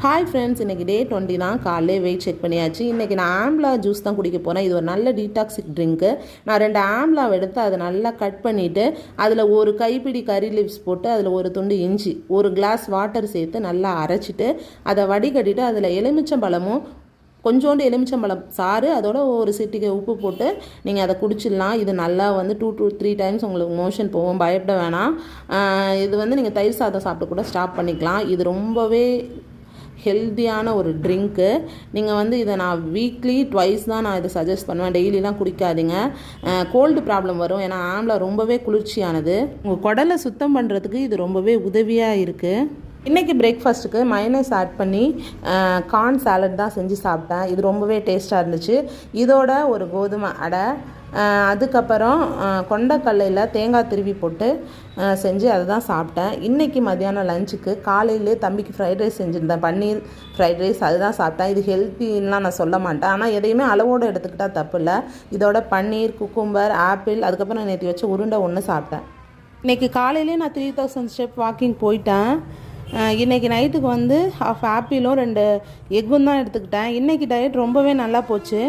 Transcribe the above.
Hi friends, இன்றைக்கி டே 20 தான். காலையிலே வெயிட் செக் பண்ணியாச்சு. இன்றைக்கி நான் ஆம்லா ஜூஸ் தான் குடிக்க போகிறேன். இது ஒரு நல்ல டீடாக்ஸிக் ட்ரிங்க்கு. நான் 2 ஆம்லாவை எடுத்து அதை நல்லா கட் பண்ணிவிட்டு அதில் ஒரு கைப்பிடி கறி லீவ்ஸ் போட்டு அதில் ஒரு துண்டு இஞ்சி, ஒரு கிளாஸ் வாட்டர் சேர்த்து நல்லா அரைச்சிட்டு அதை வடிகட்டிட்டு அதில் எலுமிச்சம்பழமும் கொஞ்சோண்டு எலுமிச்சம்பழம் சாறு அதோட ஒரு சிட்டிகை உப்பு போட்டு நீங்கள் அதை குடிச்சிடலாம். இது நல்லா 2 to 3 டைம்ஸ் உங்களுக்கு மோஷன் போகும், பயப்பட வேணாம். இது நீங்கள் தயிர் சாதம் சாப்பிட்டு கூட ஸ்டாப் பண்ணிக்கலாம். இது ரொம்பவே ஹெல்த்தியான ஒரு ட்ரிங்க்கு. நீங்கள் இதை நான் வீக்லி ட்வைஸ் தான் நான் இதை சஜஸ்ட் பண்ணுவேன். டெய்லிலாம் குடிக்காதீங்க, கோல்டு ப்ராப்ளம் வரும். ஏன்னா ஆம்லா ரொம்பவே குளிர்ச்சியானது. உங்கள் குடலை சுத்தம் பண்ணுறதுக்கு இது ரொம்பவே உதவியாக இருக்குது. இன்றைக்கி பிரேக்ஃபாஸ்ட்டுக்கு மயனஸ் ஆட் பண்ணி கார்ன் சாலட் தான் செஞ்சு சாப்பிட்டேன். இது ரொம்பவே டேஸ்ட்டாக இருந்துச்சு. இதோட ஒரு கோதுமை அடை, அதுக்கப்புறம் கொண்டக்கல்லையில் தேங்காய் திருவி போட்டு செஞ்சு அதை தான் சாப்பிட்டேன். இன்றைக்கி மத்தியானம் லஞ்சுக்கு காலையிலே தம்பிக்கு ஃப்ரைட் ரைஸ் செஞ்சுருந்தேன், பன்னீர் ஃப்ரைட் ரைஸ், அதுதான் சாப்பிட்டேன். இது ஹெல்த்தின்லாம் நான் சொல்ல மாட்டேன், ஆனால் எதையுமே அளவோடு எடுத்துக்கிட்டால் தப்பு இல்லை. இதோட பன்னீர், குக்கும்பர், ஆப்பிள், அதுக்கப்புறம் நேற்று வச்ச உருண்டை ஒன்று சாப்பிட்டேன். இன்றைக்கி காலையிலே நான் 3000 ஸ்டெப் வாக்கிங் போயிட்டேன். இன்றைக்கி நைட்டுக்கு ½ ஆப்பிளும் 2 எக்கும் தான் எடுத்துக்கிட்டேன். இன்றைக்கி டயட் ரொம்பவே நல்லா போச்சு.